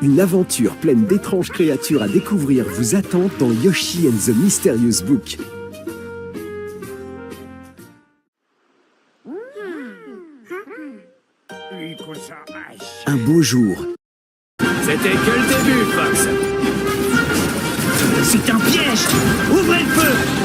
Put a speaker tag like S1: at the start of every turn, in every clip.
S1: Une aventure pleine d'étranges créatures à découvrir vous attend dans Yoshi and the Mysterious Book. Un beau jour.
S2: C'était que le début, Fox. C'est un piège. Ouvrez le feu.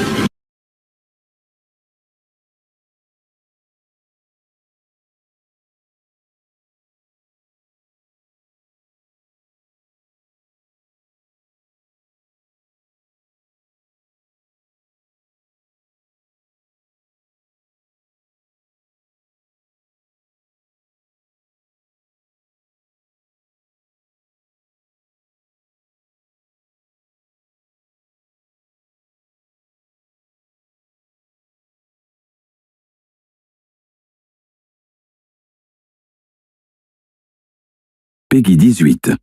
S3: Peggy 18.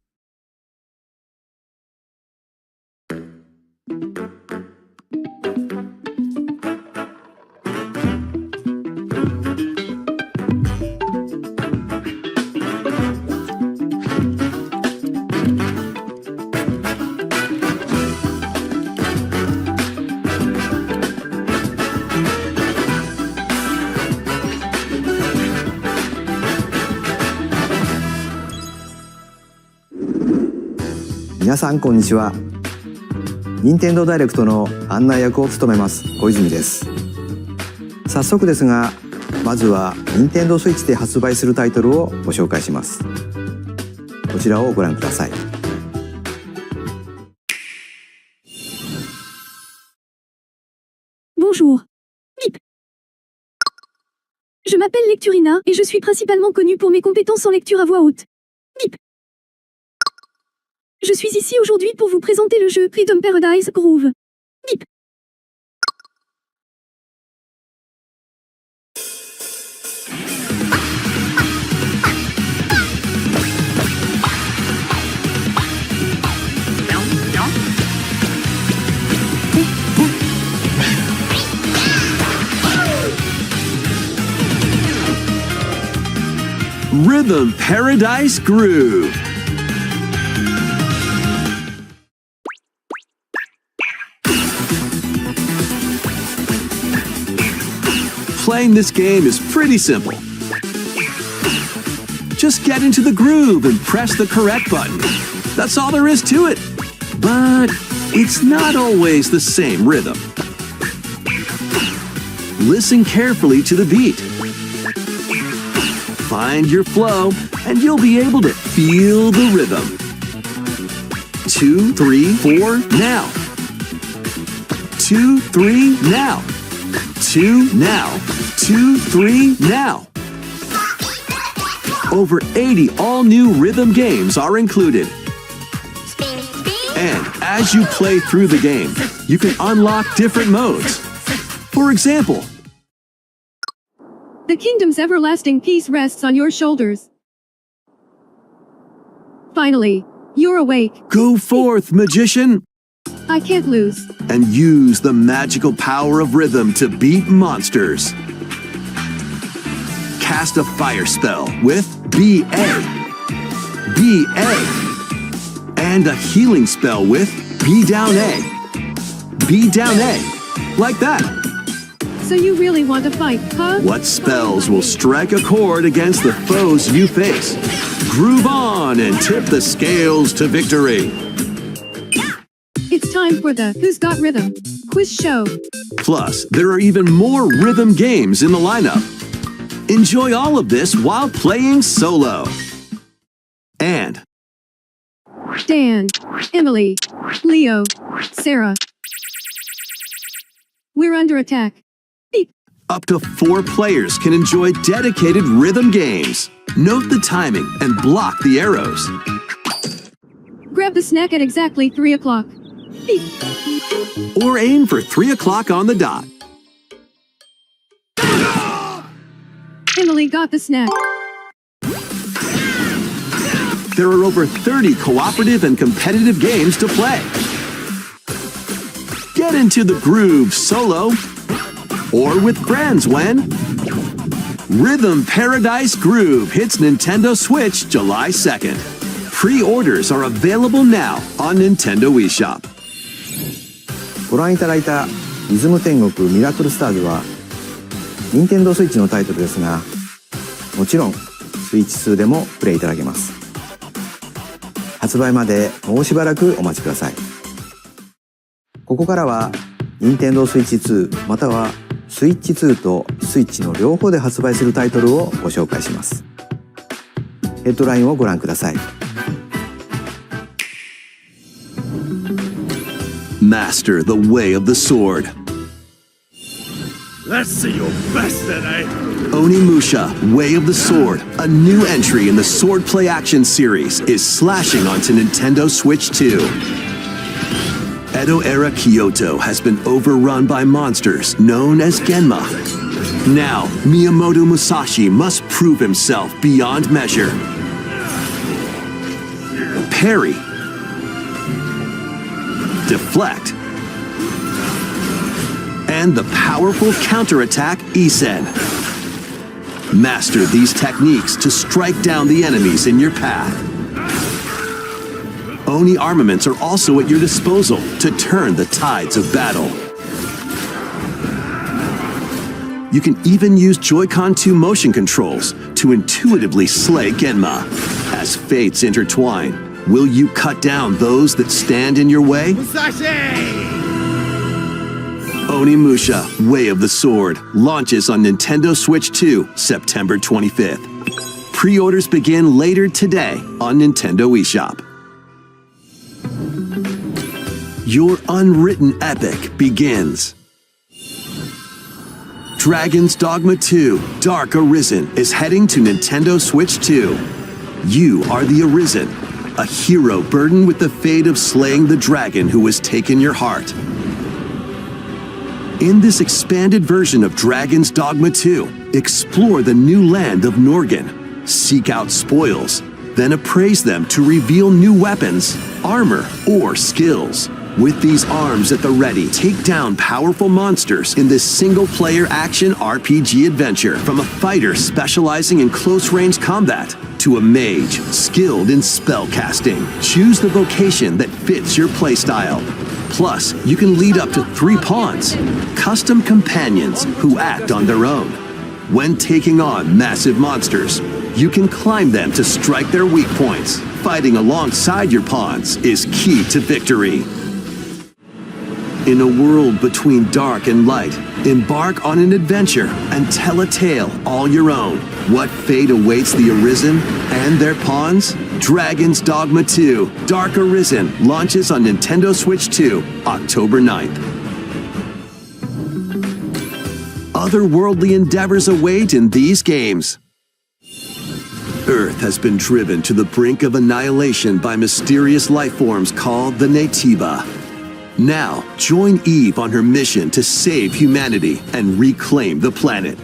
S4: 皆さんこんにちは。任天堂ダイレクトの案内役を務めます小泉です。早速ですが、まずは任天堂スイッチで発売するタイトルをご紹介します。こちらをご覧ください。
S5: Bonjour. Bip. Je m'appelle Lecturina et je suis principalement connue pour mes compétences en lecture à voix haute. Bip. Je suis ici aujourd'hui pour vous présenter le jeu Rhythm Paradise Groove. Bip.
S3: Rhythm Paradise Groove. Playing this game is pretty simple. Just get into the groove and press the correct button. That's all there is to it. But it's not always the same rhythm. Listen carefully to the beat. Find your flow, and you'll be able to feel the rhythm. 2, 3, 4, now. 2, 3, now. 2, now. 2, 3, now. Over 80 all-new rhythm games are included. And as you play through the game, you can unlock different modes. For example,
S5: The kingdom's everlasting peace rests on your shoulders. Finally, you're awake.
S3: go forth, magician,
S5: I can't lose.
S3: and use the magical power of rhythm to beat monsters. Cast a fire spell with B-A, B-A, and a healing spell with B-down-A, B-down-A, like that.
S5: So you really want to fight, huh?
S3: What spells will strike a chord against the foes you face? Groove on and tip the scales to victory.
S5: It's time for the Who's Got Rhythm quiz show.
S3: Plus, there are even more rhythm games in the lineup. Enjoy all of this while playing solo. And
S5: Dan, Emily, Leo, Sarah. We're under attack. Beep.
S3: up to 4 players can enjoy dedicated rhythm games. Note the timing and block the arrows.
S5: Grab the snack at exactly 3 o'clock. Beep.
S3: Or aim for 3 o'clock on the dot.
S5: Emily got the snack.
S3: There are over 30 cooperative and competitive games to play. Get into the groove solo or with friends when Rhythm Paradise Groove hits Nintendo Switch July 2nd. Pre-orders are available now on Nintendo eShop.
S4: ご覧いただいたリズム天国ミラクルスターズは任天堂スイッチのタイトルですが、もちろんスイッチ2でもプレイいただけます。発売までもうしばらくお待ちください。ここからは任天堂スイッチ2またはスイッチ2とスイッチの両方で発売するタイトルをご紹介します。ヘッドラインをご覧ください。
S3: Master the way of the sword.
S2: Let's see your best tonight.
S3: Onimusha, Way of the Sword, a new entry in the sword play action series, is slashing onto Nintendo Switch 2. Edo-era Kyoto has been overrun by monsters known as Genma. Now, Miyamoto Musashi must prove himself beyond measure. Parry. Deflect. And the powerful counterattack Isen. Master these techniques to strike down the enemies in your path. Oni armaments are also at your disposal to turn the tides of battle. You can even use Joy-Con 2 motion controls to intuitively slay Genma. As fates intertwine, will you cut down those that stand in your way?
S2: Musashi!
S3: Onimusha, Way of the Sword, launches on Nintendo Switch 2, September 25th. Pre-orders begin later today on Nintendo eShop. Your unwritten epic begins. Dragon's Dogma 2, Dark Arisen is heading to Nintendo Switch 2. You are the Arisen, a hero burdened with the fate of slaying the dragon who has taken your heart. In this expanded version of Dragon's Dogma 2, explore the new land of Norgan, seek out spoils, then appraise them to reveal new weapons, armor, or skills. With these arms at the ready, take down powerful monsters in this single-player action RPG adventure. From a fighter specializing in close-range combat to a mage skilled in spellcasting, choose the vocation that fits your playstyle. Plus, you can lead up to 3 pawns, custom companions who act on their own. When taking on massive monsters, you can climb them to strike their weak points. Fighting alongside your pawns is key to victory. In a world between dark and light, embark on an adventure and tell a tale all your own. What fate awaits the Arisen and their pawns? Dragon's Dogma 2, Dark Arisen, launches on Nintendo Switch 2, October 9th. Otherworldly endeavors await in these games. Earth has been driven to the brink of annihilation by mysterious life forms called the Natiba. Now, join Eve on her mission to save humanity and reclaim the planet.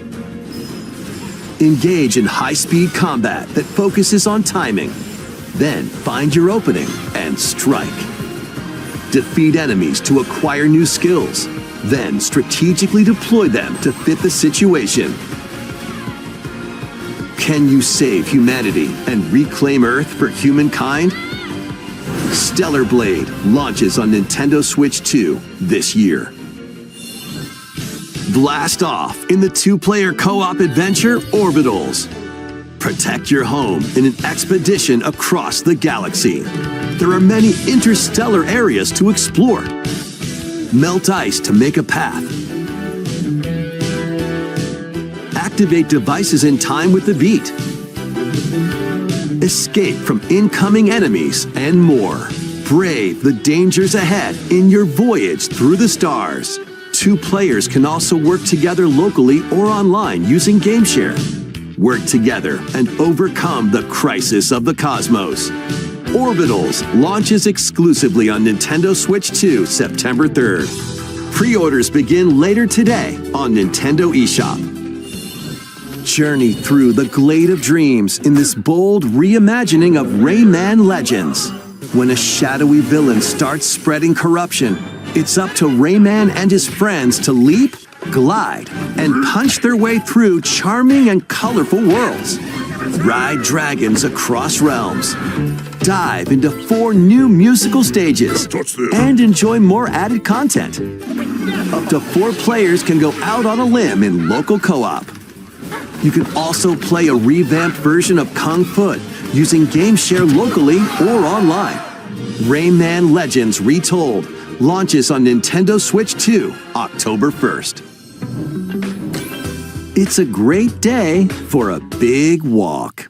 S3: Engage in high-speed combat that focuses on timing. Then find your opening and strike. Defeat enemies to acquire new skills. Then strategically deploy them to fit the situation. Can you save humanity and reclaim Earth for humankind? Stellar Blade launches on Nintendo Switch 2 this year. Blast off in the 2-player co-op adventure Orbitals. Protect your home in an expedition across the galaxy. There are many interstellar areas to explore. Melt ice to make a path. Activate devices in time with the beat. Escape from incoming enemies and more. Brave the dangers ahead in your voyage through the stars. 2 players can also work together locally or online using GameShare. Work together and overcome the crisis of the cosmos. Orbitals launches exclusively on Nintendo Switch 2, September 3rd. Pre-orders begin later today on Nintendo eShop. Journey through the Glade of Dreams in this bold reimagining of Rayman Legends. When a shadowy villain starts spreading corruption, it's up to Rayman and his friends to leap, glide, and punch their way through charming and colorful worlds. Ride dragons across realms. dive into 4 new musical stages and enjoy more added content. Up to 4 players can go out on a limb in local co-op. You can also play a revamped version of Kung Fu using GameShare locally or online. Rayman Legends Retold launches on Nintendo Switch 2, October 1st. It's a great day for a big walk.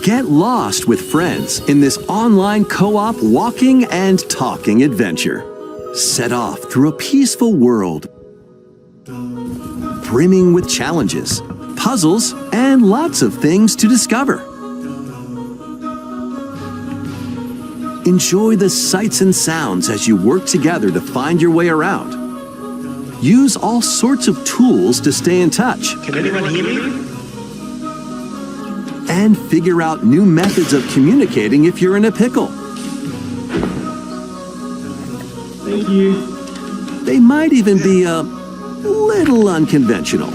S3: Get lost with friends in this online co-op walking and talking adventure. Set off through a peaceful world, brimming with challenges, puzzles, and lots of things to discover. Enjoy the sights and sounds as you work together to find your way around. Use all sorts of tools to stay in touch.
S2: Can anyone hear me?
S3: And figure out new methods of communicating if you're in a pickle.
S2: Thank you.
S3: They might even be a little unconventional.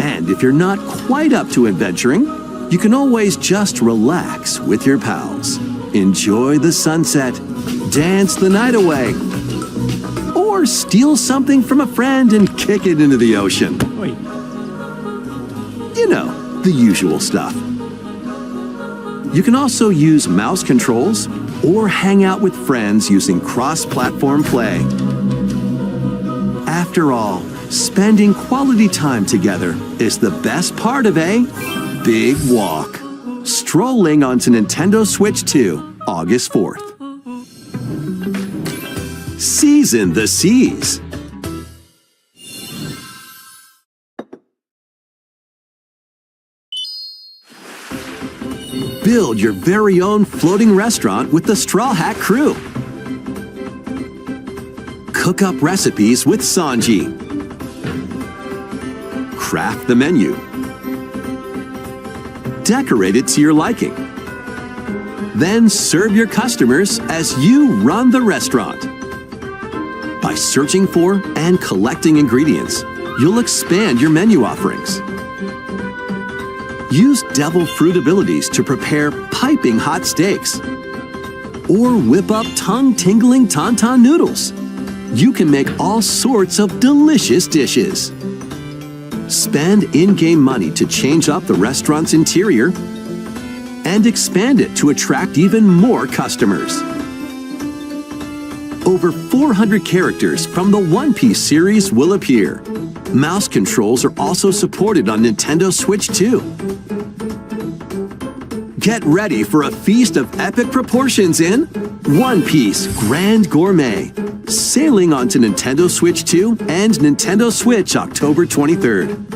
S3: And if you're not quite up to adventuring, you can always just relax with your pals. Enjoy the sunset, dance the night away, or steal something from a friend and kick it into the ocean.
S2: Wait.
S3: You know, the usual stuff. You can also use mouse controls or hang out with friends using cross-platform play. After all, spending quality time together is the best part of a big walk. Strolling onto Nintendo Switch 2, August 4th. Season the seas. Build your very own floating restaurant with the Straw Hat Crew. Cook up recipes with Sanji. Craft the menu. Decorate it to your liking. Then serve your customers as you run the restaurant. By searching for and collecting ingredients, you'll expand your menu offerings. Use devil fruit abilities to prepare piping hot steaks. Or whip up tongue-tingling tauntaun noodles. You can make all sorts of delicious dishes. Spend in-game money to change up the restaurant's interior and expand it to attract even more customers. Over 400 characters from the One Piece series will appear. Mouse controls are also supported on Nintendo Switch 2. Get ready for a feast of epic proportions in One Piece Grand Gourmet, sailing onto Nintendo Switch 2 and Nintendo Switch October 23rd.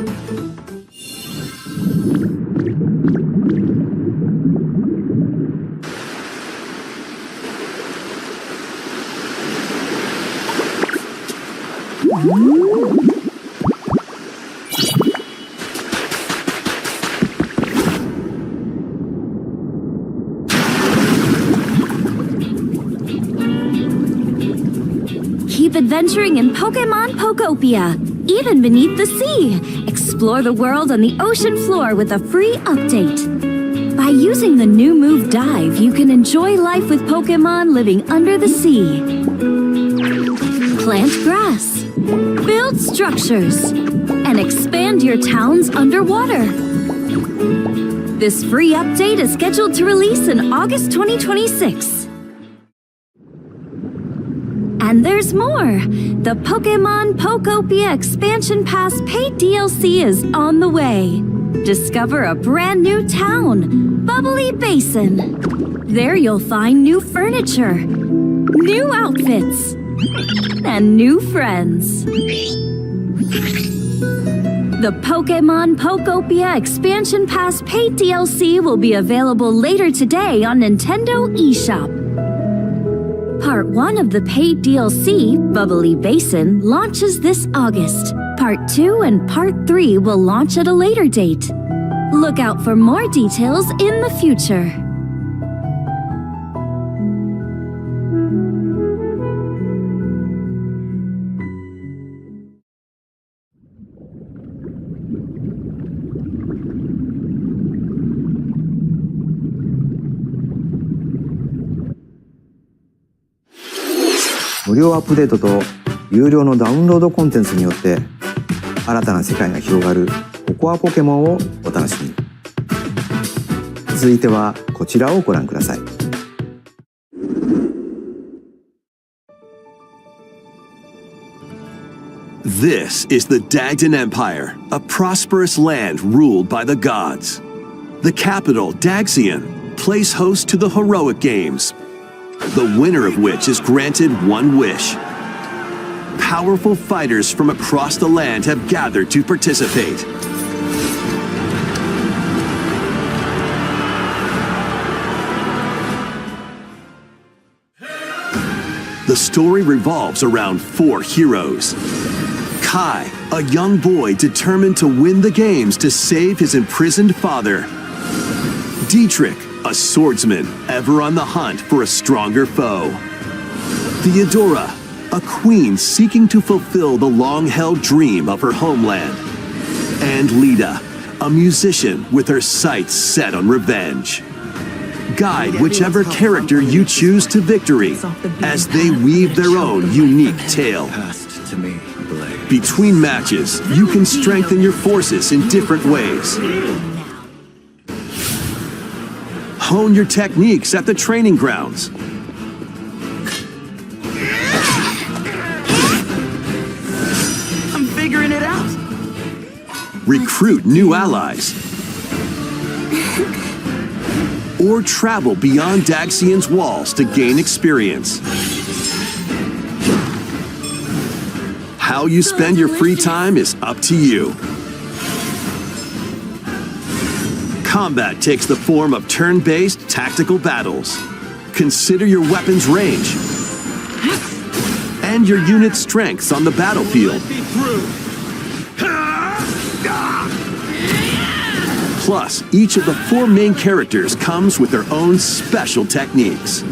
S5: Keep adventuring in Pokemon Pokopia, even beneath the sea. Explore the world on the ocean floor with a free update. By using the new move Dive, you can enjoy life with Pokemon living under the sea. Plant grass, build structures, and expand your towns underwater. This free update is scheduled to release in August 2026. And there's more! The Pokemon Pokopia Expansion Pass paid DLC is on the way. Discover a brand new town, Bubbly Basin. There you'll find new furniture, new outfits, and new friends. The Pokemon Pokopia Expansion Pass paid DLC will be available later today on Nintendo eShop. Part 1 of the paid DLC, Bubbly Basin, launches this August. Part 2 and Part 3 will launch at a later date. Look out for more details in the future.
S4: 無料アップデートと有料のダウンロードコンテンツによって新たな世界が広がるココアポケモンをお楽しみに。続いてはこちらをご覧ください。
S3: This is the Dagdan Empire, a prosperous land ruled by the gods. The capital, Daxian, plays host to the heroic games, the winner of which is granted one wish. Powerful fighters from across the land have gathered to participate. The story revolves around 4 heroes. Kai, a young boy determined to win the games to save his imprisoned father. Dietrich, a swordsman ever on the hunt for a stronger foe. Theodora, a queen seeking to fulfill the long-held dream of her homeland. And Lita, a musician with her sights set on revenge. Guide whichever character you choose to victory as they weave their own unique tale. Between matches, you can strengthen your forces in different ways. Hone your techniques at the training grounds.
S2: I'm figuring it out.
S3: Recruit new allies. Or travel beyond Daxian's walls to gain experience. How you spend your free time is up to you. Combat takes the form of turn-based tactical battles. Consider your weapon's range and your unit's strengths on the battlefield. Plus, each of the 4 main characters comes with their own special techniques.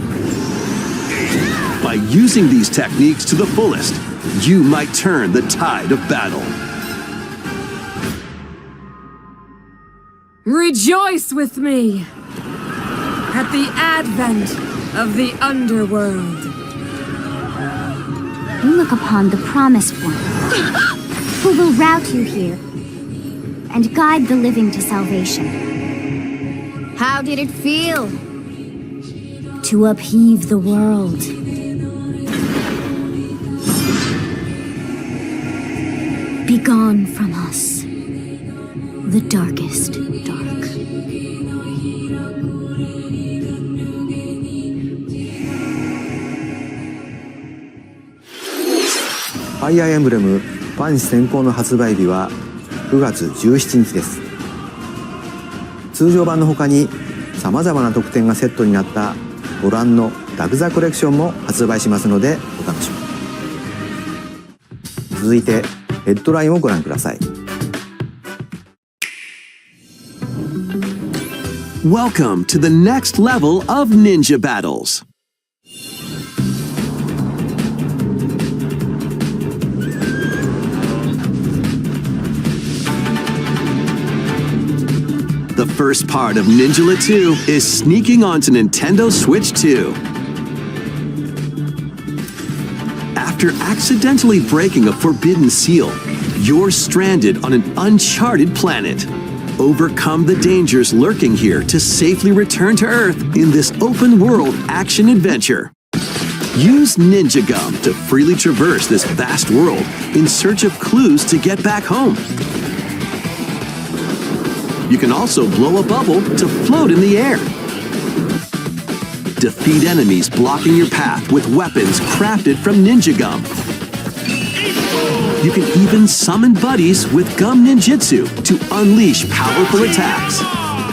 S3: By using these techniques to the fullest, you might turn the tide of battle.
S6: Rejoice with me at the advent of the underworld.
S7: You look upon the Promised One, who will route you here and guide the living to salvation.
S5: How did it feel to upheave the world? Begone from us, the darkest dark.
S4: ファイアーエンブレムファンシ先行の発売日は9月17日です。通常版の他にさまざまな特典がセットになったご覧のダグザコレクションも発売しますのでお楽しみに。続いてヘッドラインをご覧ください。
S3: Welcome to the next level of ninja battles. The first part of Ninja 2 is sneaking onto Nintendo Switch 2. After accidentally breaking a forbidden seal, you're stranded on an uncharted planet. Overcome the dangers lurking here to safely return to Earth in this open-world action adventure. Use Ninja Gum to freely traverse this vast world in search of clues to get back home. You can also blow a bubble to float in the air. Defeat enemies blocking your path with weapons crafted from Ninja Gum. You can even summon buddies with Gum Ninjutsu to unleash powerful attacks.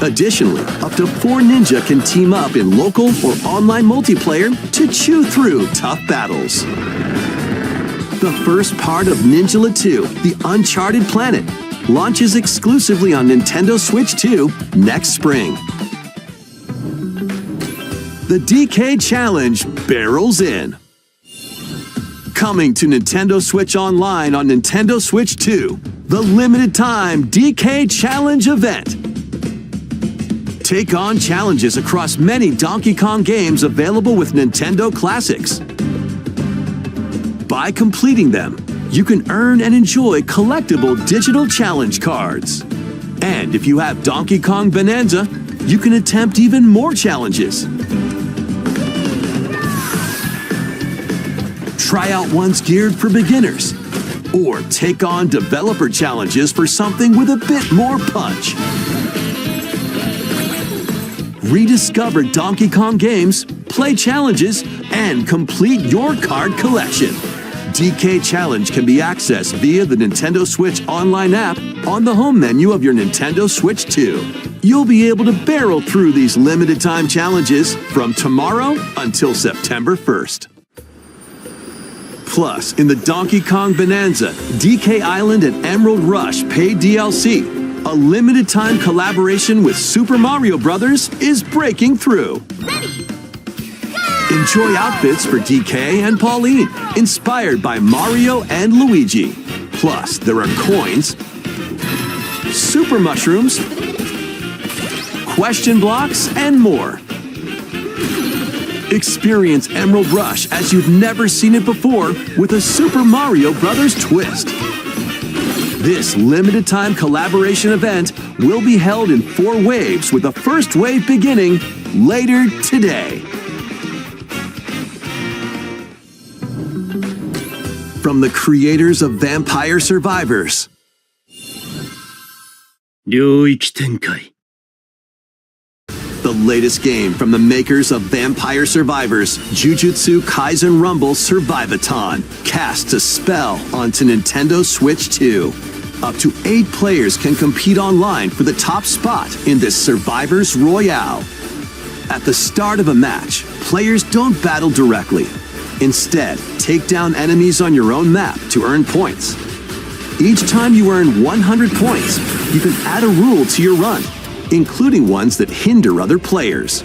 S3: Additionally, up to 4 ninja can team up in local or online multiplayer to chew through tough battles. The first part of Ninja 2, The Uncharted Planet, launches exclusively on Nintendo Switch 2 next spring. The DK Challenge barrels in. Coming to Nintendo Switch Online on Nintendo Switch 2, the limited time DK Challenge event. Take on challenges across many Donkey Kong games available with Nintendo Classics. By completing them, you can earn and enjoy collectible digital challenge cards. And if you have Donkey Kong Bonanza, you can attempt even more challenges. Try out ones geared for beginners, or take on developer challenges for something with a bit more punch. Rediscover Donkey Kong games, play challenges, and complete your card collection. DK Challenge can be accessed via the Nintendo Switch online app on the home menu of your Nintendo Switch 2. You'll be able to barrel through these limited time challenges from tomorrow until September 1st. Plus, in the Donkey Kong Bonanza, DK Island and Emerald Rush paid DLC, a limited time collaboration with Super Mario Bros. Is breaking through. Enjoy outfits for DK and Pauline, inspired by Mario and Luigi. Plus, there are coins, super mushrooms, question blocks, and more. Experience Emerald Rush as you've never seen it before with a Super Mario Bros. Twist. This limited time collaboration event will be held in 4 waves, with the first wave beginning later today. From the creators of Vampire Survivors.
S8: 領域展開
S3: The latest game from the makers of Vampire Survivors, Jujutsu Kaisen Rumble Survivathon, casts a spell onto Nintendo Switch 2. Up to 8 players can compete online for the top spot in this Survivors Royale. At the start of a match, players don't battle directly. Instead, take down enemies on your own map to earn points. Each time you earn 100 points, you can add a rule to your run, including ones that hinder other players.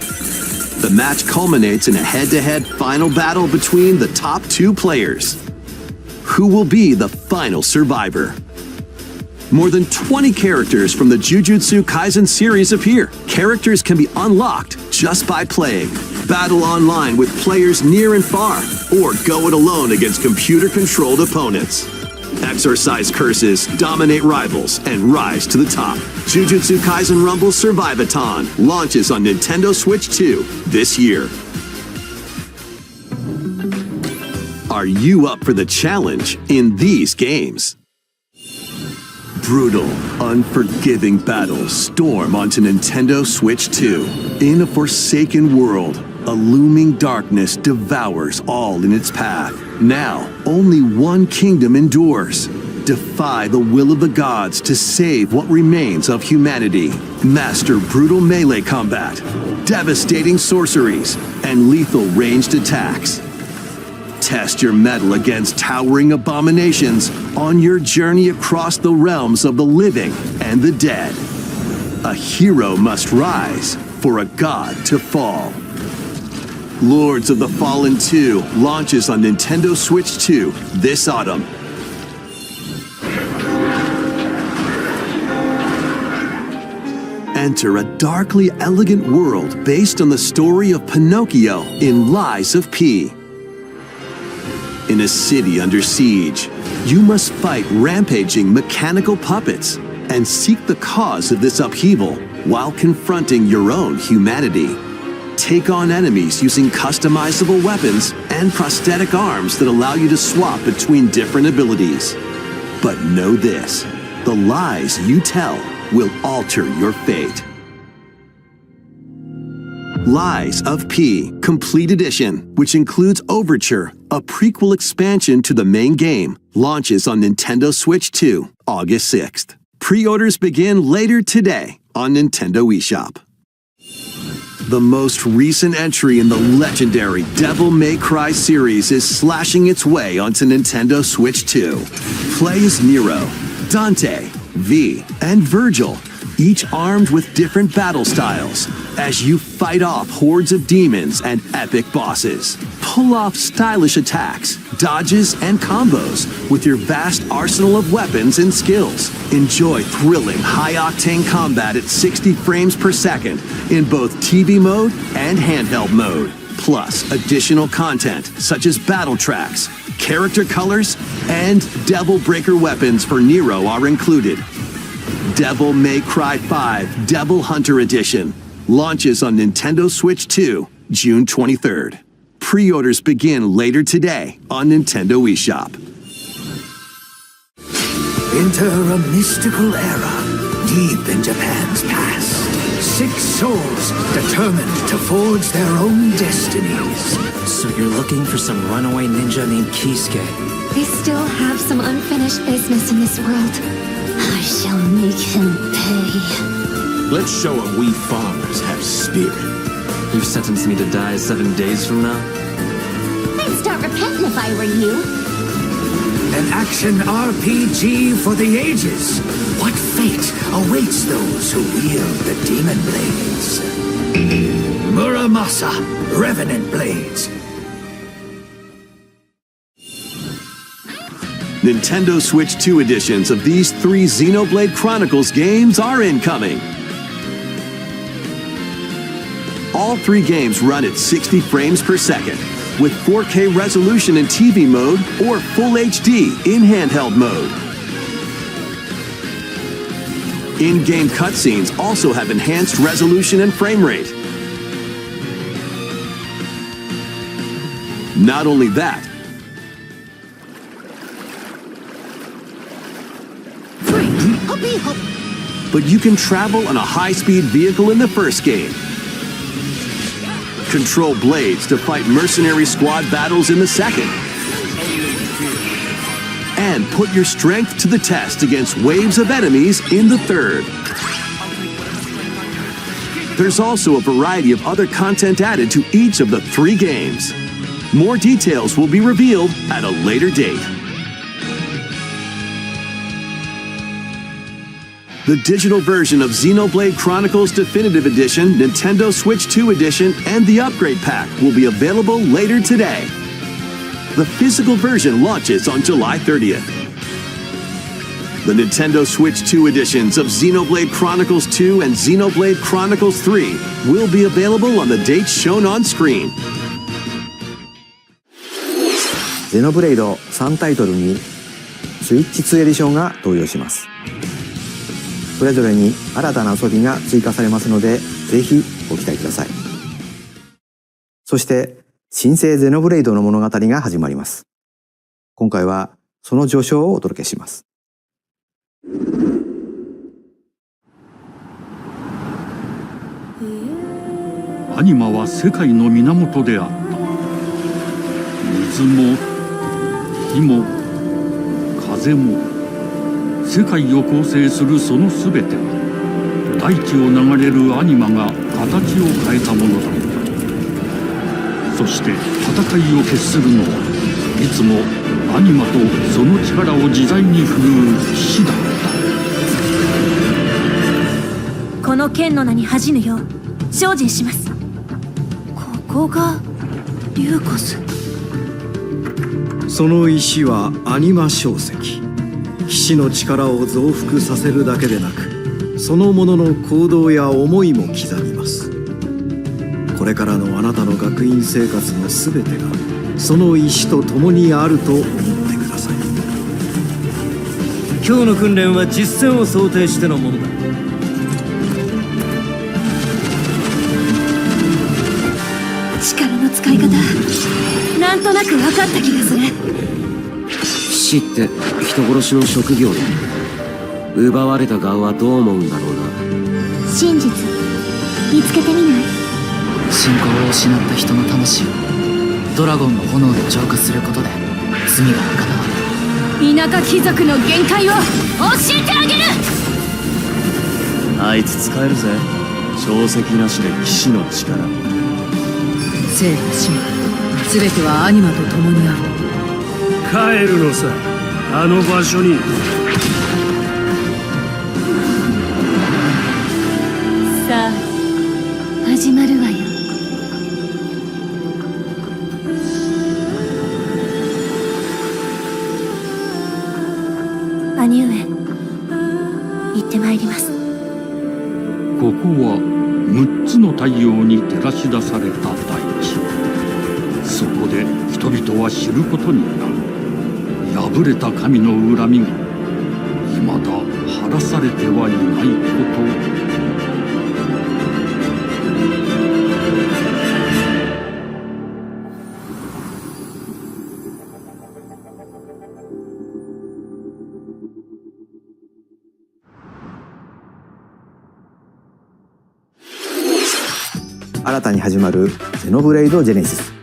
S3: The match culminates in a head-to-head final battle between the top 2 players. Who will be the final survivor? More than 20 characters from the Jujutsu Kaisen series appear. Characters can be unlocked just by playing. Battle online with players near and far, or go it alone against computer-controlled opponents. Exorcise curses, dominate rivals, and rise to the top. Jujutsu Kaisen Rumble Survivathon launches on Nintendo Switch 2 this year. Are you up for the challenge in these games? Brutal, unforgiving battles storm onto Nintendo Switch 2. In a forsaken world, a looming darkness devours all in its path. Now, only one kingdom endures. Defy the will of the gods to save what remains of humanity. Master brutal melee combat, devastating sorceries, and lethal ranged attacks. Test your mettle against towering abominations on your journey across the realms of the living and the dead. A hero must rise for a god to fall. Lords of the Fallen 2 launches on Nintendo Switch 2 this autumn. Enter a darkly elegant world based on the story of Pinocchio in Lies of P. In a city under siege, you must fight rampaging mechanical puppets and seek the cause of this upheaval while confronting your own humanity. Take on enemies using customizable weapons and prosthetic arms that allow you to swap between different abilities. But know this, the lies you tell will alter your fate. Lies of P Complete Edition, which includes Overture, a prequel expansion to the main game, launches on Nintendo Switch 2, August 6th. Pre-orders begin later today on Nintendo eShop. The most recent entry in the legendary Devil May Cry series is slashing its way onto Nintendo Switch 2. Play as Nero, Dante, V, and Virgil, each armed with different battle styles, as you fight off hordes of demons and epic bosses. Pull off stylish attacks, dodges, and combos with your vast arsenal of weapons and skills. Enjoy thrilling, high-octane combat at 60 frames per second in both TV mode and handheld mode. Plus, additional content such as battle tracks, character colors, and Devil Breaker weapons for Nero are included. Devil May Cry 5 Devil Hunter Edition launches on Nintendo Switch 2, June 23rd. Pre-orders begin later today on Nintendo eShop.
S9: Enter a mystical era deep in Japan's past. 6 souls determined to forge their own destinies.
S2: So you're looking for some runaway ninja named Kisuke?
S10: They still have some unfinished business in this world.
S7: I shall make him pay.
S11: Let's show him we farmers have spirit.
S2: You've sentenced me to die 7 days from now?
S7: I'd start repenting if I were you.
S9: An action RPG for the ages. What fate awaits those who wield the demon blades? Muramasa, Revenant Blades.
S3: Nintendo Switch 2 editions of these 3 Xenoblade Chronicles games are incoming. All 3 games run at 60 frames per second, with 4K resolution in TV mode or Full HD in handheld mode. In-game cutscenes also have enhanced resolution and frame rate. Not only that, but you can travel on a high-speed vehicle in the first game, control blades to fight mercenary squad battles in the second, and put your strength to the test against waves of enemies in the third. There's also a variety of other content added to each of the 3 games. More details will be revealed at a later date. The digital version of Xenoblade Chronicles Definitive Edition, Nintendo Switch 2 Edition, and the Upgrade Pack will be available later today. The physical version launches on July 30th. The Nintendo Switch 2 editions of Xenoblade Chronicles 2 and Xenoblade Chronicles 3 will be available on the dates shown on screen.
S4: ゼノブレイド3タイトルにスイッチ2エディションが登場します。それぞれに新たな遊びが追加されますので、ぜひご期待ください。そして、新生ゼノブレイドの物語が始まります。今回はその序章をお届けします。
S8: アニマは世界の源であった。水も火も風も世界を構成するそのすべては大地を流れるアニマが形を変えたものだった。そして戦いを決するのはいつもアニマとその力を自在に振るう騎士だった。
S5: この剣の名に恥じぬよう精進します。ここがリューコス。
S12: その石はアニマ晶石。騎士の力を増幅させるだけでなく、そのものの行動や思いも刻みます。これからのあなたの学院生活のすべてがその石と共にあると思ってください。
S13: 今日の訓練は実戦を想定してのものだ。
S5: 力の使い方、なんとなく分かった気がする。
S14: 騎士って人殺しの職業だ。奪われた側はどう思うんだろうな。
S7: 真実見つけてみない？
S15: 信仰を失った人の魂をドラゴンの炎で浄化することで罪が仲直る。
S5: 田舎貴族の限界を教えてあげる。
S11: あいつ使えるぜ。証石なしで騎士の力。
S6: 生と死も全てはアニマと共にある。
S13: 帰るのさ、あの場所に。
S5: さあ始まるわよ。兄上、行ってまいります。
S8: ここは6つの太陽に照らし出された大地。そこで人人々は知ることになる。敗れた神の恨みが未だ晴らされてはいないことを。
S4: 新たに始まるゼノブレイドジェネシス。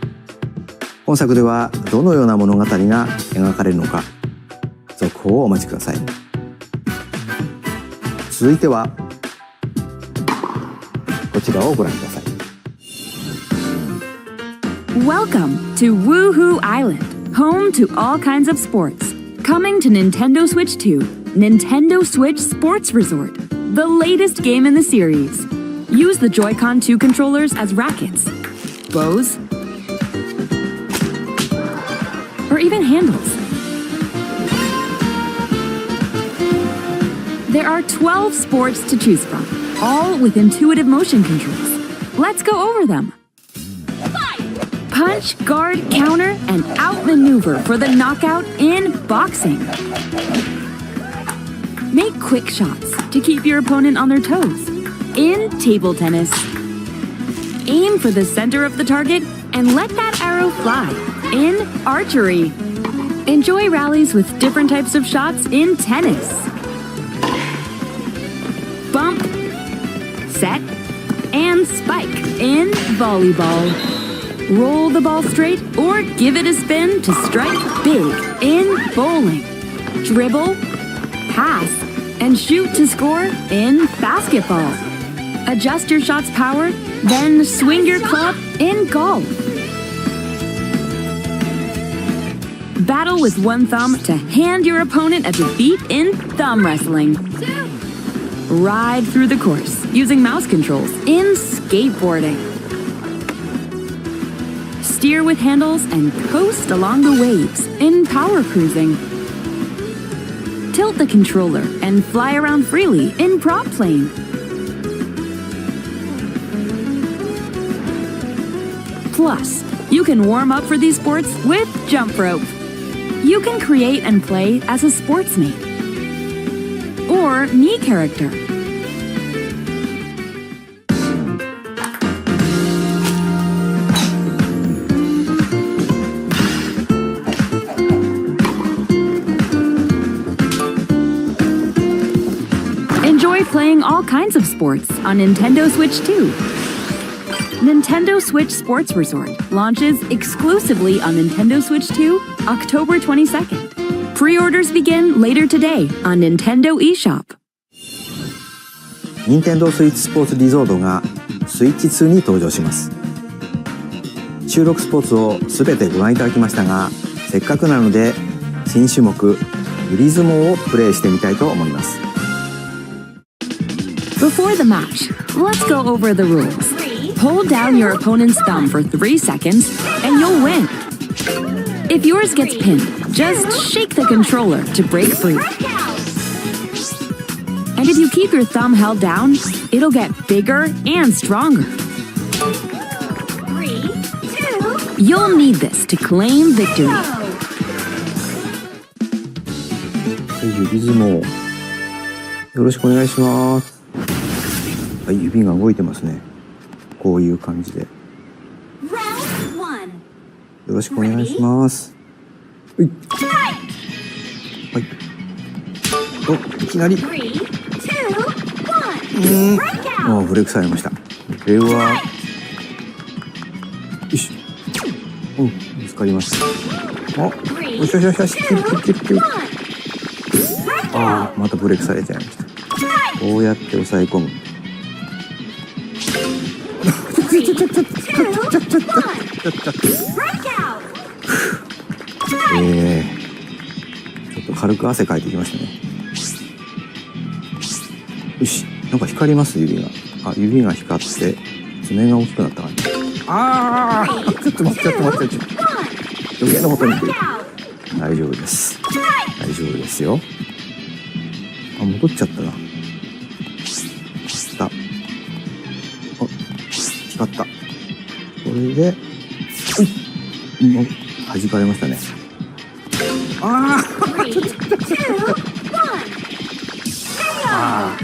S4: 本作ではどのような物語が描かれるのか、続報をお待ちください。続いてはこちらをご覧ください。
S6: Welcome to Woohoo Island, home to all kinds of sports. Coming to Nintendo Switch 2, Nintendo Switch Sports Resort, the latest game in the series. Use the Joy-Con 2 controllers as rackets, bows, or even handles. There are 12 sports to choose from, all with intuitive motion controls. Let's go over them. Punch, guard, counter, and outmaneuver for the knockout in boxing. Make quick shots to keep your opponent on their toes. In table tennis, aim for the center of the target and let that arrow fly. In archery, enjoy rallies with different types of shots in tennis. Bump, set, and spike in volleyball. Roll the ball straight or give it a spin to strike big in bowling. Dribble, pass, and shoot to score in basketball. Adjust your shot's power, then swing your club in golf. Battle with one thumb to hand your opponent a defeat in thumb wrestling. Ride through the course using mouse controls in skateboarding. Steer with handles and coast along the waves in power cruising. Tilt the controller and fly around freely in prop plane. Plus, you can warm up for these sports with jump rope. You can create and play as a sportsmate or Mii character. Enjoy playing all kinds of sports on Nintendo Switch 2. Nintendo Switch Sports Resort launches exclusively on Nintendo Switch 2, October 22nd. Pre-orders begin later today on Nintendo eShop.
S4: 任天堂スイッチスポーツリゾートがスイッチ2に登場します。収録スポーツをすべてご覧いただきましたが、せっかくなので新種目ゆり相撲をプレイしてみたいと思います。
S6: Before the match, let's go over the rules. Hold down your opponent's thumb for 3 seconds and you'll win. If yours gets pinned, just shake the controller to break free. And if you keep your thumb held down, it'll get bigger and stronger.
S7: 3, 2,
S6: You'll need this to claim victory.
S4: 指相撲よろしくお願いします。はい、指が動いてますね。こういう感じでよろしくお願いします。はい、はい、お、いきなりもうブレークされました。これはよし、ぶつかりました。あ、よしよしよしよし、キル。ああ、またブレークされちゃいました。こうやって押さえ込む。ちょっと軽く汗かいてきましたね。よし、なんか光ります、指が。あ、指が光って爪が大きくなった感じ。ああ、ちょっと待って。余計なことに出る。大丈夫です。大丈夫ですよ。あ、戻っちゃったな。光った。これで、弾弾かれましたね。ああ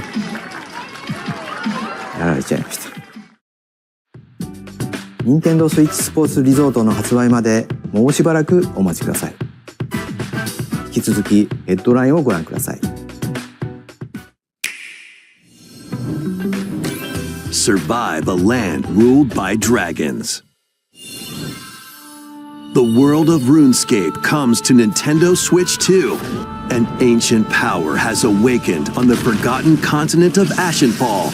S4: やられちゃいました。任天堂スイッチスポーツリゾートの発売までもうしばらくお待ちください。引き続きヘッドラインをご覧ください。
S3: Survive a land ruled by dragons. The world of RuneScape comes to Nintendo Switch 2. An ancient power has awakened on the forgotten continent of Ashenfall.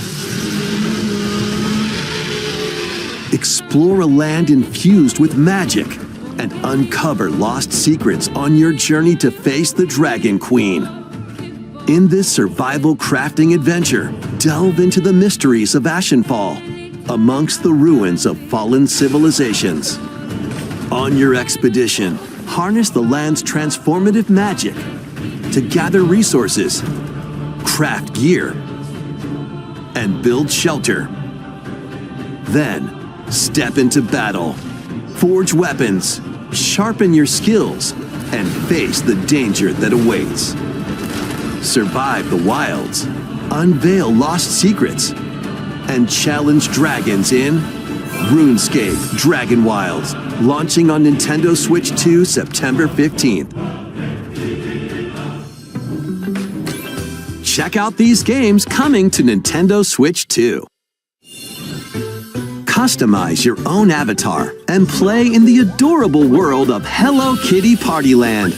S3: Explore a land infused with magic and uncover lost secrets on your journey to face the Dragon Queen. In this survival crafting adventure, delve into the mysteries of Ashenfall, amongst the ruins of fallen civilizations. On your expedition, harness the land's transformative magic to gather resources, craft gear, and build shelter. Then, step into battle, forge weapons, sharpen your skills, and face the danger that awaits. Survive the wilds, unveil lost secrets, and challenge dragons in RuneScape Dragon Wilds, launching on Nintendo Switch 2 September 15th. Check out these games coming to Nintendo Switch 2. Customize your own avatar and play in the adorable world of Hello Kitty Partyland.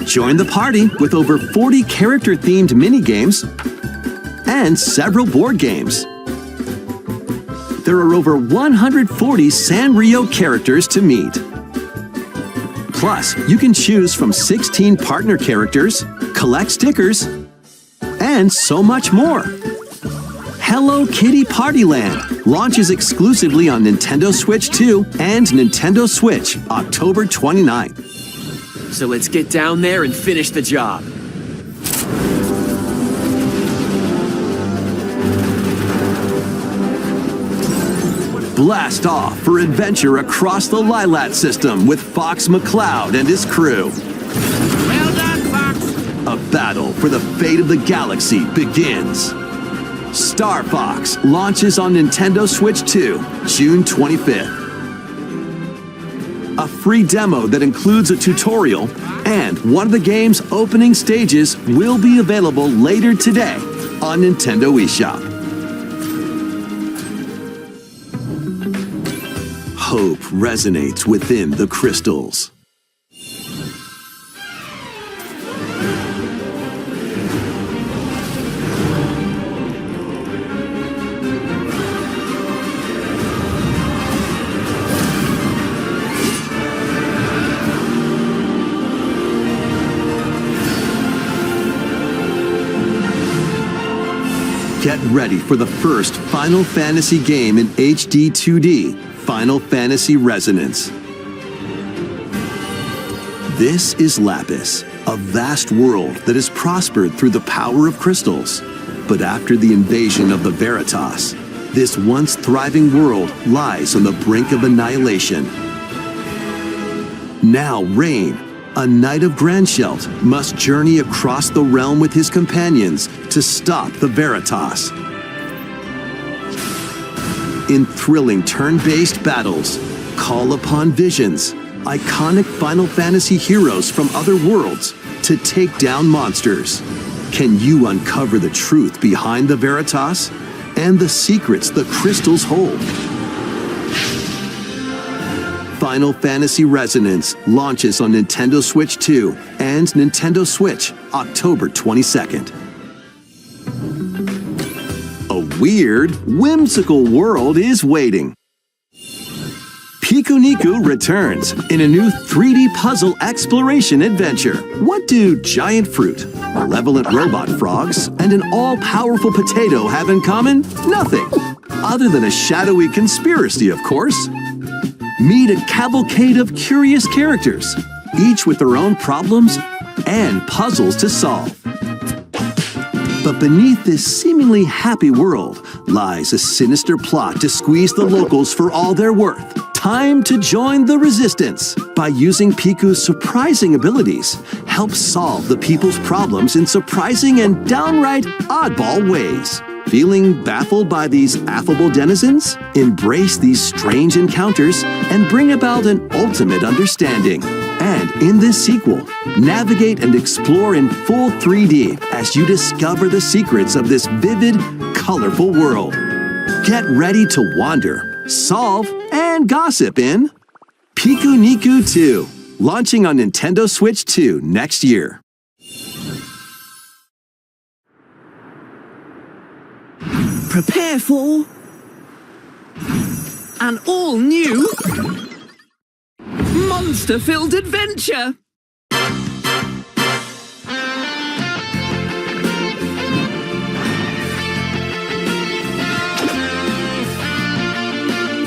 S3: Join the party with over 40 character-themed minigames and several board games. There are over 140 Sanrio characters to meet. Plus, you can choose from 16 partner characters, collect stickers, and so much more. Hello Kitty Partyland launches exclusively on Nintendo Switch 2 and Nintendo Switch October 29th.
S16: So let's get down there and finish the job.
S3: Blast off for adventure across the Lilat system with Fox McCloud and his crew.
S16: Well done, Fox!
S3: A battle for the fate of the galaxy begins. Star Fox launches on Nintendo Switch 2, June 25th. A free demo that includes a tutorial and one of the game's opening stages will be available later today on Nintendo eShop. Hope resonates within the crystals. Get ready for the first Final Fantasy game in HD 2D, Final Fantasy Resonance. This is Lapis, a vast world that has prospered through the power of crystals. But after the invasion of the Veritas, this once thriving world lies on the brink of annihilation. Now Rain, a knight of Grandshelt, must journey across the realm with his companions to stop the Veritas. In thrilling turn-based battles, call upon visions, iconic Final Fantasy heroes from other worlds to take down monsters. Can you uncover the truth behind the Veritas and the secrets the crystals hold? Final Fantasy Resonance launches on Nintendo Switch 2 and Nintendo Switch October 22nd. A weird, whimsical world is waiting. Pikuniku returns in a new 3D puzzle exploration adventure. What do giant fruit, malevolent robot frogs, and an all-powerful potato have in common? Nothing. Other than a shadowy conspiracy, of course. Meet a cavalcade of curious characters, each with their own problems and puzzles to solve. But beneath this seemingly happy world lies a sinister plot to squeeze the locals for all they're worth. Time to join the resistance by using Piku's surprising abilities. Help solve the people's problems in surprising and downright oddball ways. Feeling baffled by these affable denizens? Embrace these strange encounters and bring about an ultimate understanding. And in this sequel, navigate and explore in full 3D as you discover the secrets of this vivid, colorful world. Get ready to wander, solve, and gossip in Piku Niku 2, launching on Nintendo Switch 2 next year.
S16: Prepare for an all-new monster-filled adventure!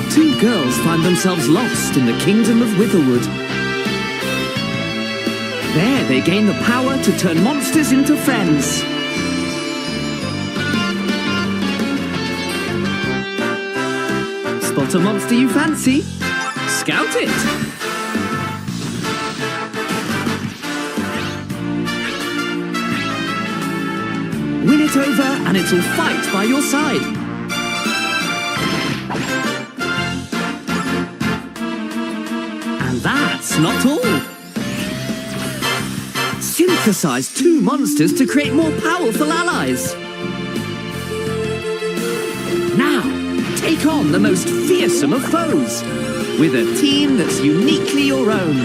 S16: Two girls find themselves lost in the kingdom of Witherwood. There they gain the power to turn monsters into friends. Spot a monster you fancy? Scout it! Win it over and it'll fight by your side. And that's not all. Synthesize two monsters to create more powerful allies. Now, take on the most fearsome of foes with a team that's uniquely your own.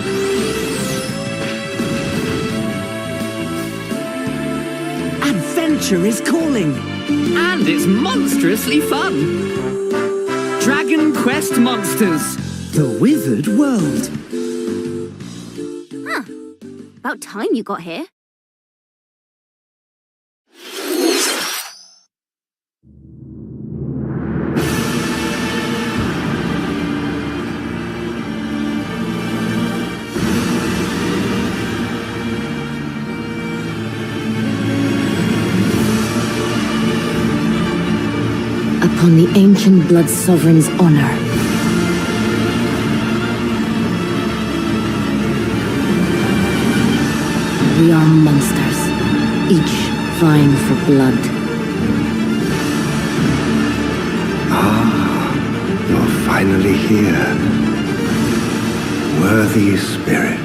S16: Adventure is calling, and it's monstrously fun. Dragon Quest Monsters, the Withered World.
S7: Huh. About time you got here.
S6: Upon the ancient blood sovereign's honor. We are monsters, each vying for blood.
S17: Ah, you're finally here. Worthy spirit.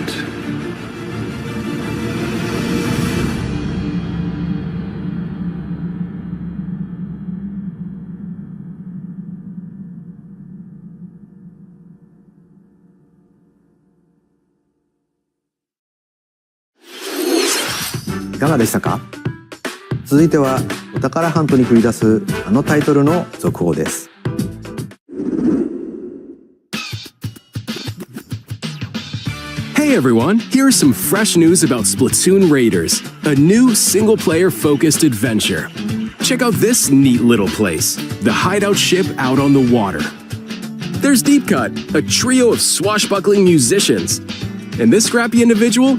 S4: いかがでしたか？続いてはお宝ハントに繰り出すあのタイトルの続報です。
S18: Hey everyone, here's some fresh news about Splatoon Raiders, a new single-player focused adventure. Check out this neat little place, the hideout ship out on the water. There's Deep Cut, a trio of swashbuckling musicians. And this scrappy individual?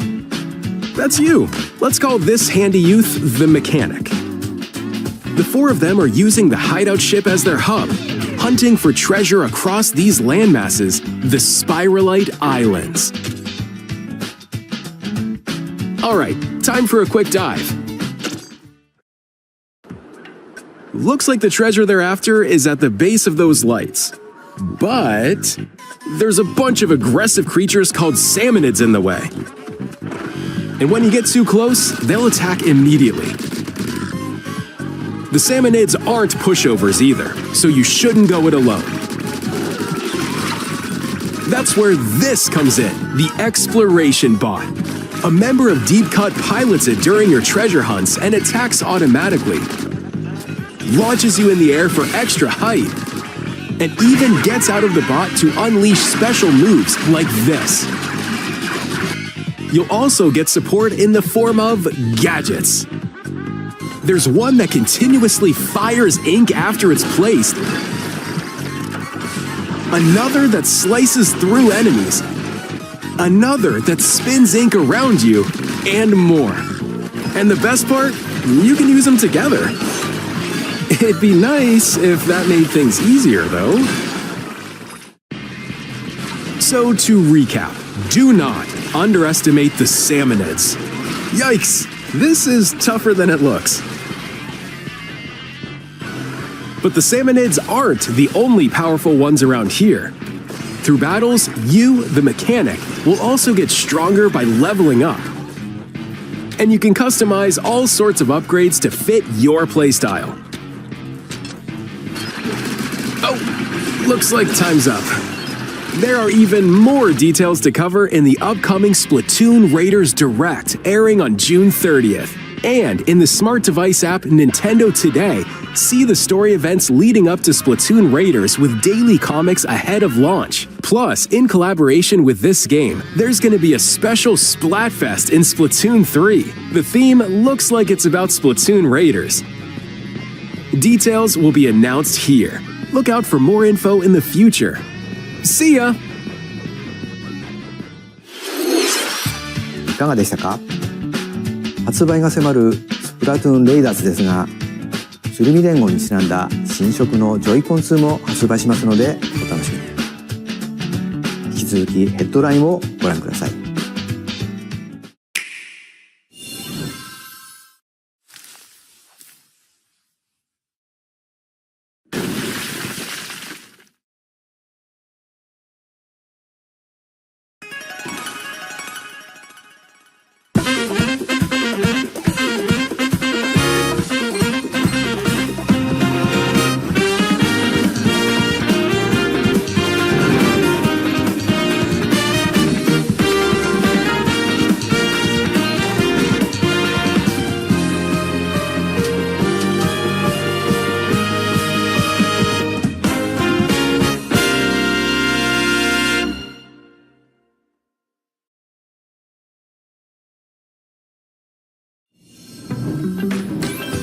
S18: That's you. Let's call this handy youth the mechanic. The four of them are using the hideout ship as their hub, hunting for treasure across these landmasses, the Spiralite Islands. Alright, time for a quick dive. Looks like the treasure they're after is at the base of those lights. But there's a bunch of aggressive creatures called salmonids in the way. And when you get too close, they'll attack immediately. The salmonids aren't pushovers either, so you shouldn't go it alone. That's where this comes in, the Exploration Bot. A member of Deep Cut pilots it during your treasure hunts and attacks automatically. Launches you in the air for extra height. And even gets out of the bot to unleash special moves like this. You'll also get support in the form of gadgets. There's one that continuously fires ink after it's placed. Another that slices through enemies. Another that spins ink around you, and more. And the best part? You can use them together. It'd be nice if that made things easier, though. So to recap, do not underestimate the Salmonids. Yikes, this is tougher than it looks. But the Salmonids aren't the only powerful ones around here. Through battles, you, the mechanic, will also get stronger by leveling up. And you can customize all sorts of upgrades to fit your playstyle. Oh, looks like time's up. There are even more details to cover in the upcoming Splatoon Raiders Direct, airing on June 30th. And in the smart device app Nintendo Today, see the story events leading up to Splatoon Raiders with daily comics ahead of launch. Plus, in collaboration with this game, there's going to be a special Splatfest in Splatoon 3. The theme looks like it's about Splatoon Raiders. Details will be announced here. Look out for more info in the future. See ya!
S4: いかがでしたか？発売が迫るスプラトゥーンレイダーズですが、シュルミ伝言にちなんだ新色のジョイコン2も発売しますのでお楽しみに。引き続きヘッドラインをご覧ください。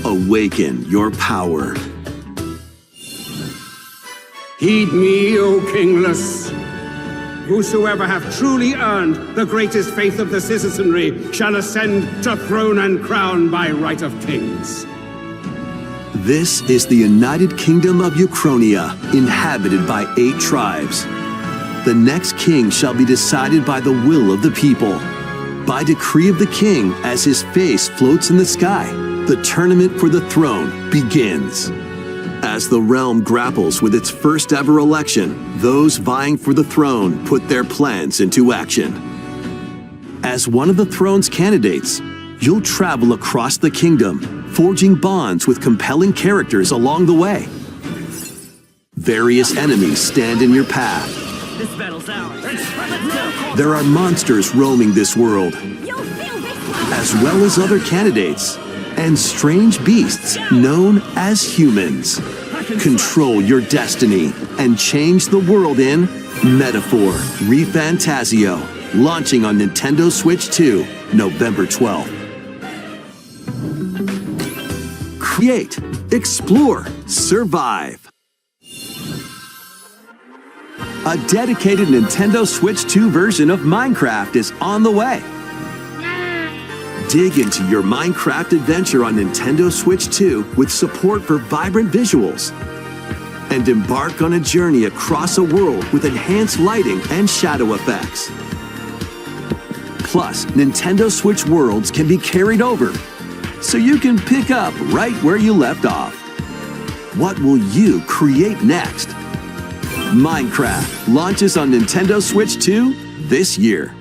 S3: Awaken your power.
S19: Heed me, O kingless. Whosoever hath truly earned the greatest faith of the citizenry shall ascend to throne and crown by right of kings.
S3: This is the United Kingdom of Uchronia, inhabited by 8 tribes. The next king shall be decided by the will of the people. By decree of the king, as his face floats in the sky, the tournament for the throne begins. As the realm grapples with its first ever election, those vying for the throne put their plans into action. As one of the throne's candidates, you'll travel across the kingdom, forging bonds with compelling characters along the way. Various enemies stand in your path.
S16: This battle's ours.
S3: There are monsters roaming this world, as well as other candidates, and strange beasts known as humans. Control your destiny and change the world in Metaphor ReFantazio, launching on Nintendo Switch 2, November 12th. Create, explore, survive. A dedicated Nintendo Switch 2 version of Minecraft is on the way. Dig into your Minecraft adventure on Nintendo Switch 2 with support for vibrant visuals. And embark on a journey across a world with enhanced lighting and shadow effects. Plus, Nintendo Switch worlds can be carried over, so you can pick up right where you left off. What will you create next? Minecraft launches on Nintendo Switch 2 this year.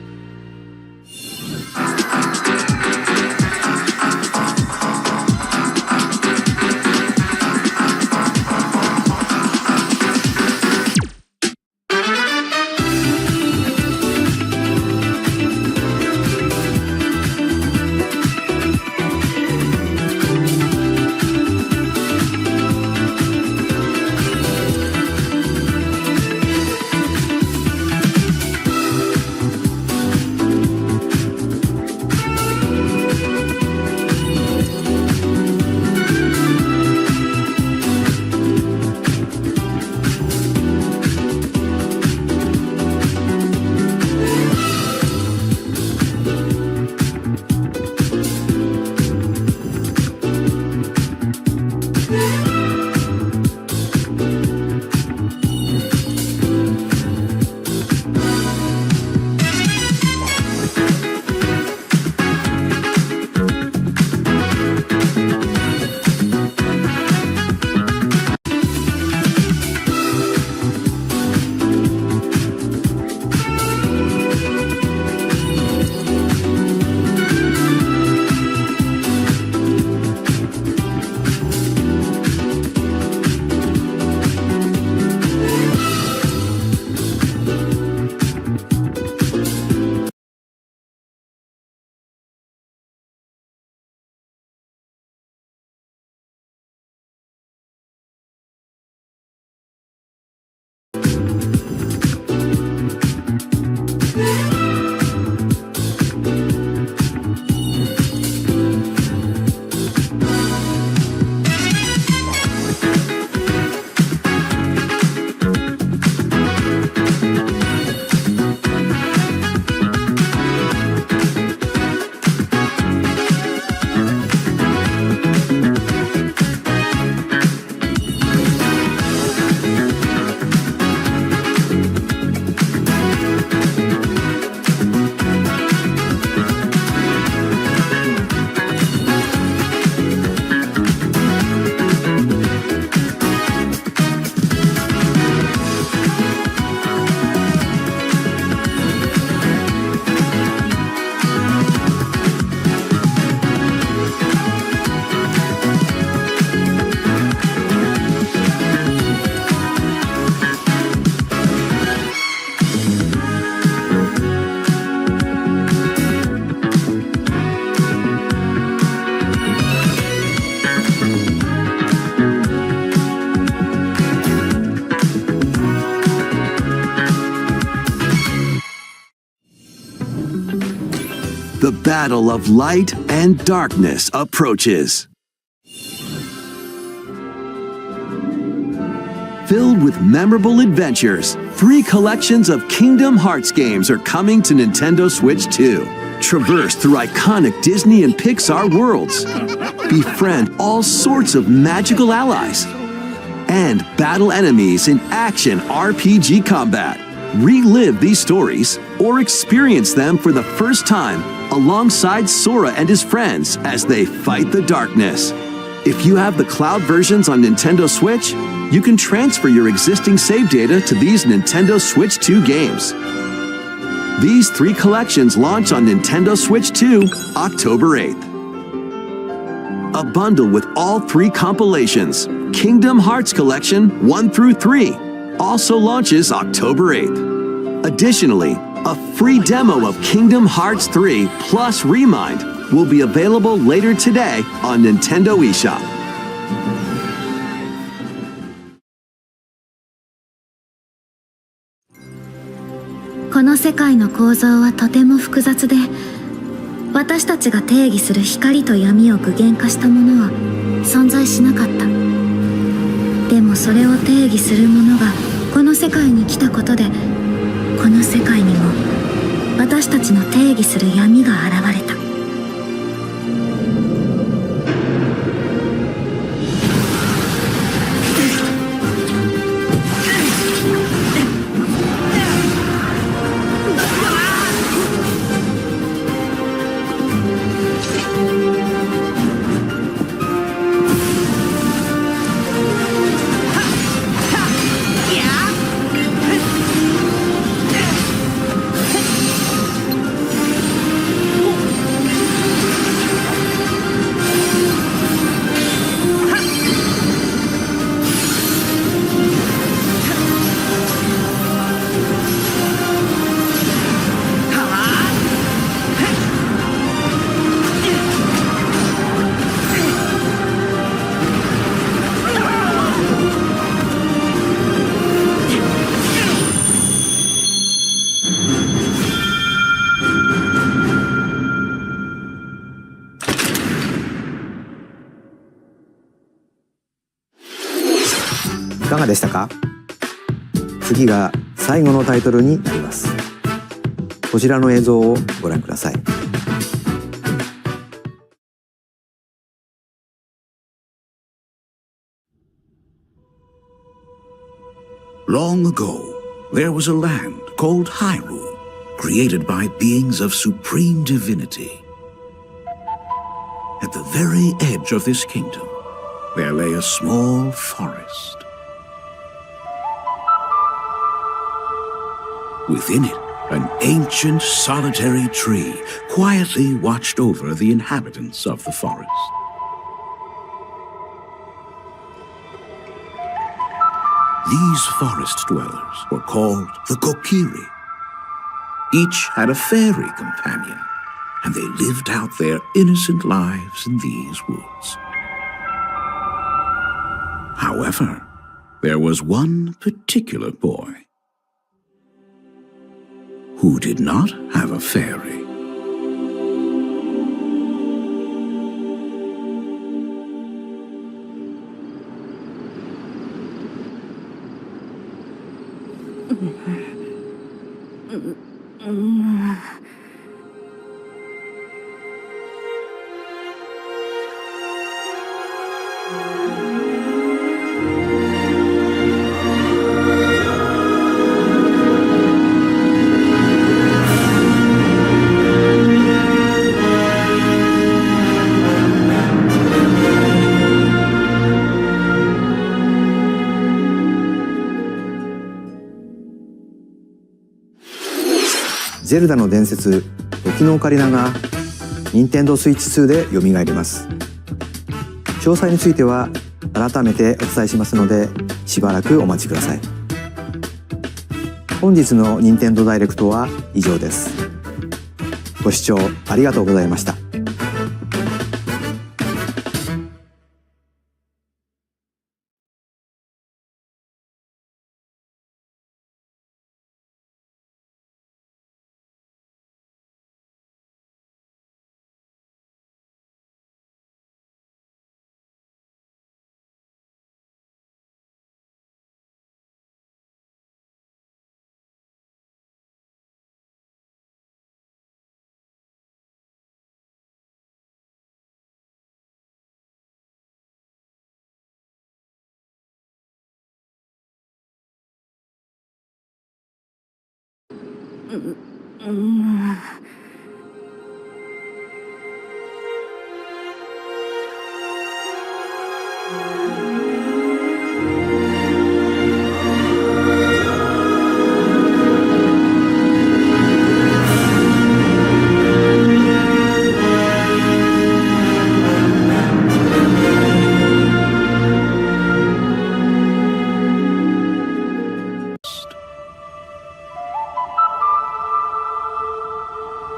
S3: the battle of light and darkness approaches. Filled with memorable adventures, 3 collections of Kingdom Hearts games are coming to Nintendo Switch 2. Traverse through iconic Disney and Pixar worlds. Befriend all sorts of magical allies. And battle enemies in action RPG combat. Relive these stories or experience them for the first time alongside Sora and his friends as they fight the darkness. If you have the cloud versions on Nintendo Switch, you can transfer your existing save data to these Nintendo Switch 2 games. These 3 collections launch on Nintendo Switch 2 October 8th. A bundle with all 3 compilations, Kingdom Hearts Collection 1 through 3, also launches October 8th. Additionally, a free demo of Kingdom Hearts 3 plus Remind will be available later today on Nintendo eShop.
S10: この世界の構造はとても複雑で、私たちが定義する光と闇を具現化したものは存在しなかった。でもそれを定義するものがこの世界に来たことで、この世界にも私たちの定義する闇が現れた。
S4: いかがでしたか？次が最後のタイトルになります。こちらの映像をご覧ください。
S9: Long ago, there was a land called Hyrule, created by beings of supreme divinity. At the very edge of this kingdom, there lay a small forest. Within it, an ancient solitary tree quietly watched over the inhabitants of the forest. These forest dwellers were called the Kokiri. Each had a fairy companion, and they lived out their innocent lives in these woods. However, there was one particular boy who did not have a fairy.
S4: ゼルダの伝説時のオカリナが任天堂スイッチ2で蘇ります。詳細については改めてお伝えしますのでしばらくお待ちください。本日の任天堂ダイレクトは以上です。ご視聴ありがとうございました。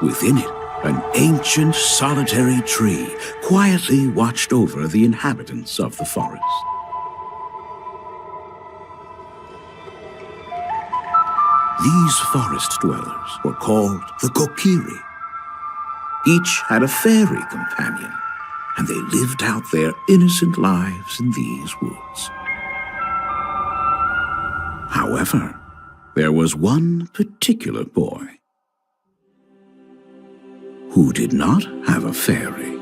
S9: Within it, an ancient solitary tree quietly watched over the inhabitants of the forest. These forest dwellers were called the Kokiri. Each had a fairy companion, and they lived out their innocent lives in these woods. However, there was one particular boy who did not have a fairy.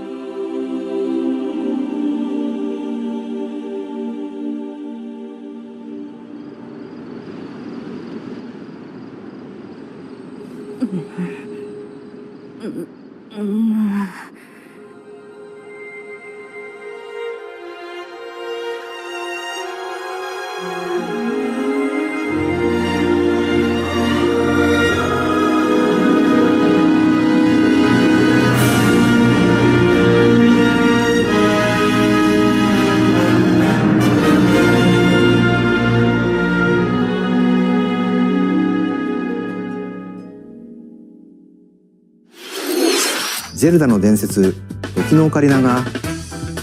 S4: ゼルダの伝説時のオカリナが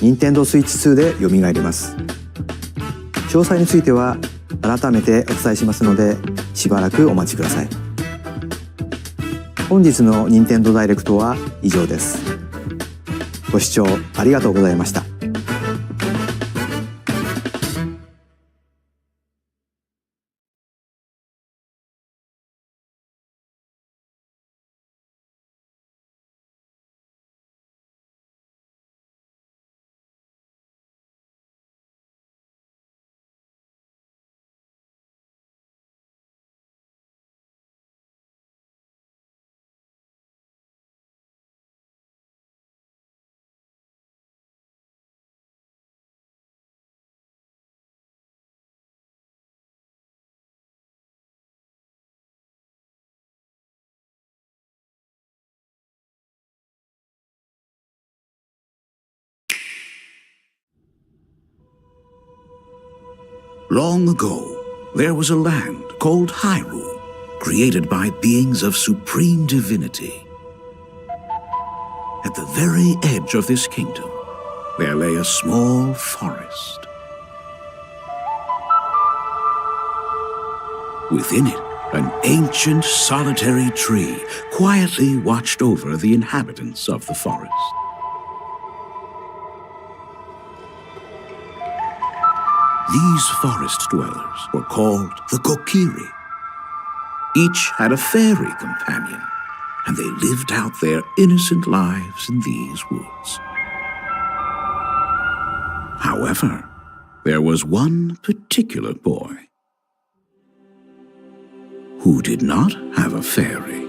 S4: 任天堂スイッチ2で蘇ります。詳細については改めてお伝えしますのでしばらくお待ちください。本日の任天堂ダイレクトは以上です。ご視聴ありがとうございました。
S9: Long ago, there was a land called Hyrule, created by beings of supreme divinity. At the very edge of this kingdom, there lay a small forest. Within it, an ancient solitary tree quietly watched over the inhabitants of the forest. These forest dwellers were called the Kokiri. Each had a fairy companion, and they lived out their innocent lives in these woods. However, there was one particular boy who did not have a fairy.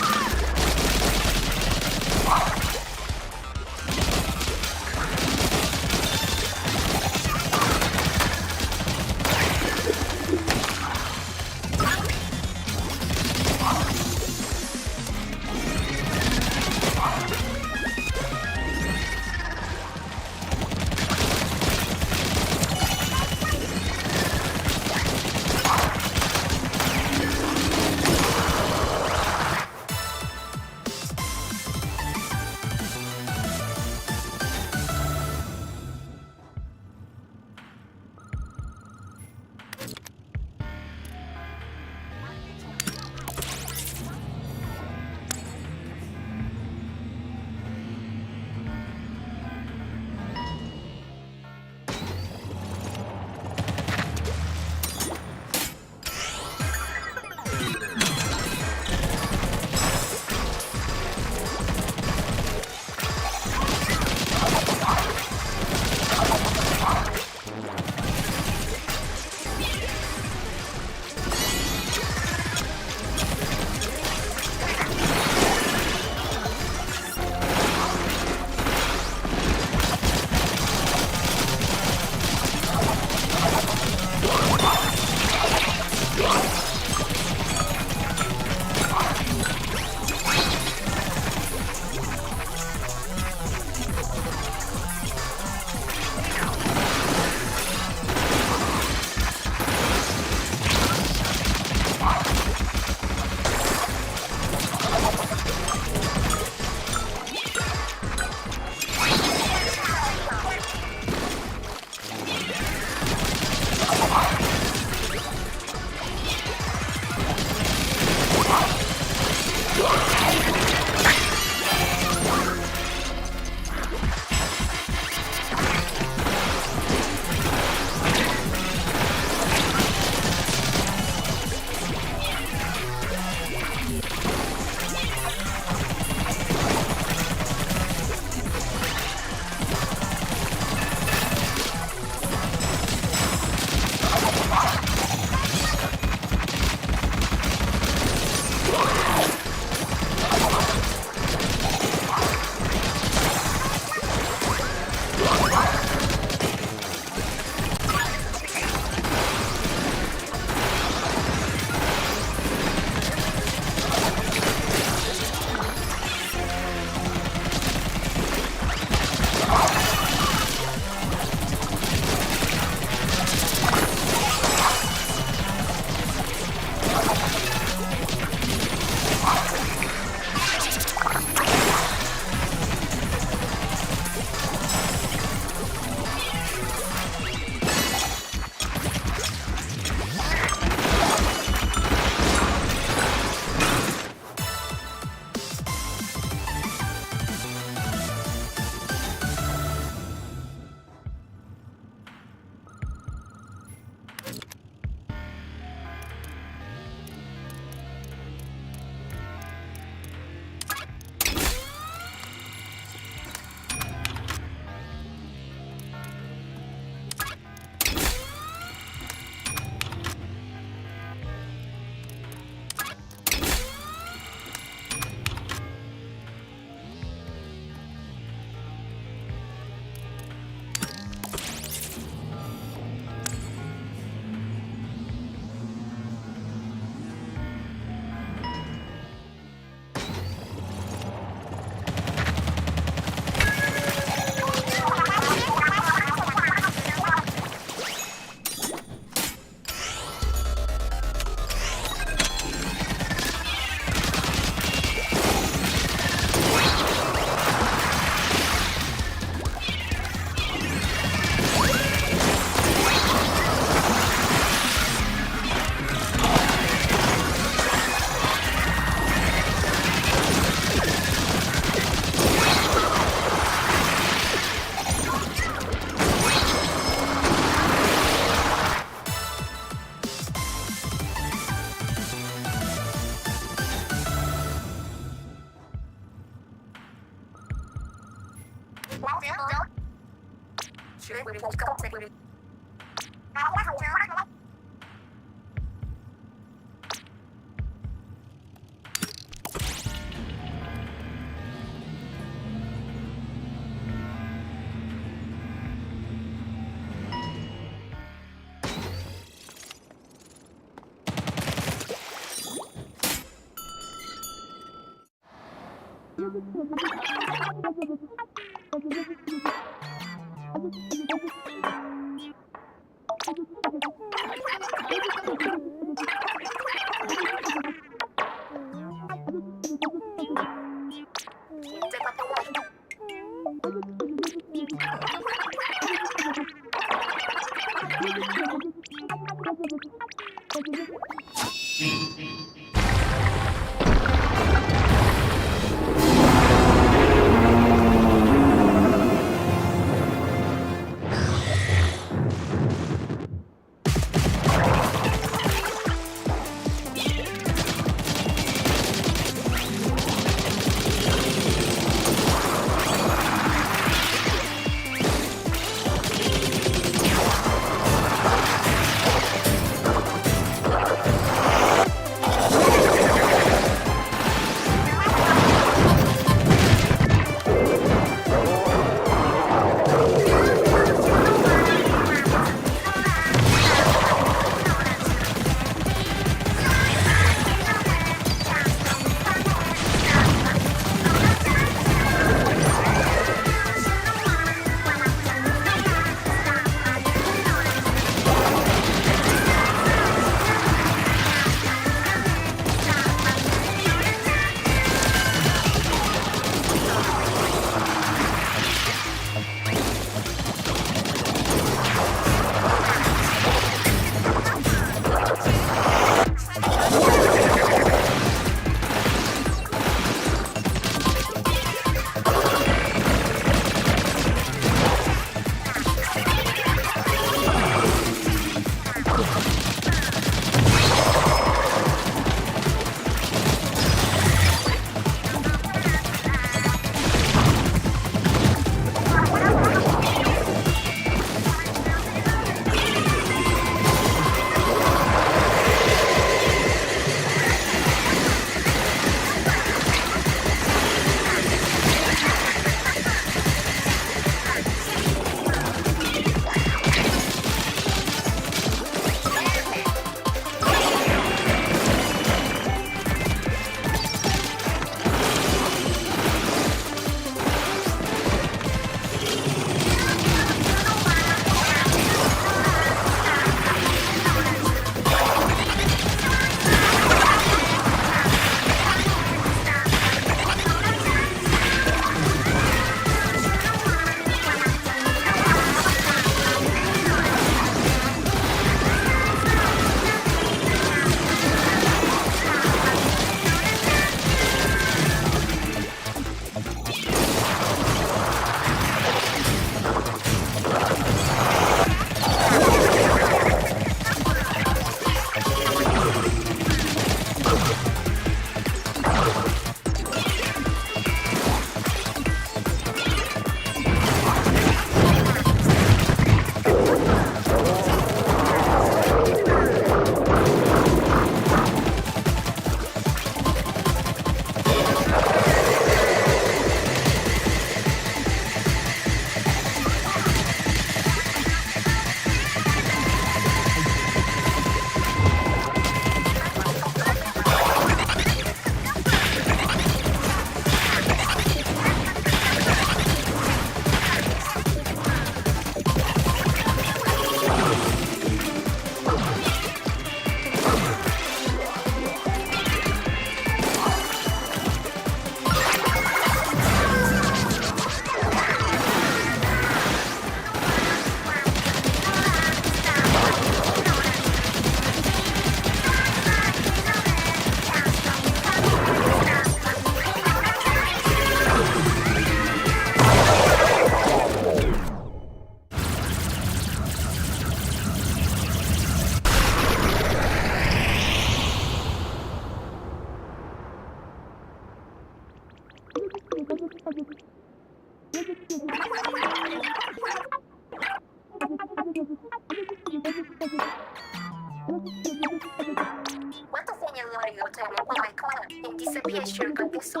S10: Quanto segnalare io te ne puoi ancora e disappiesce il capisco.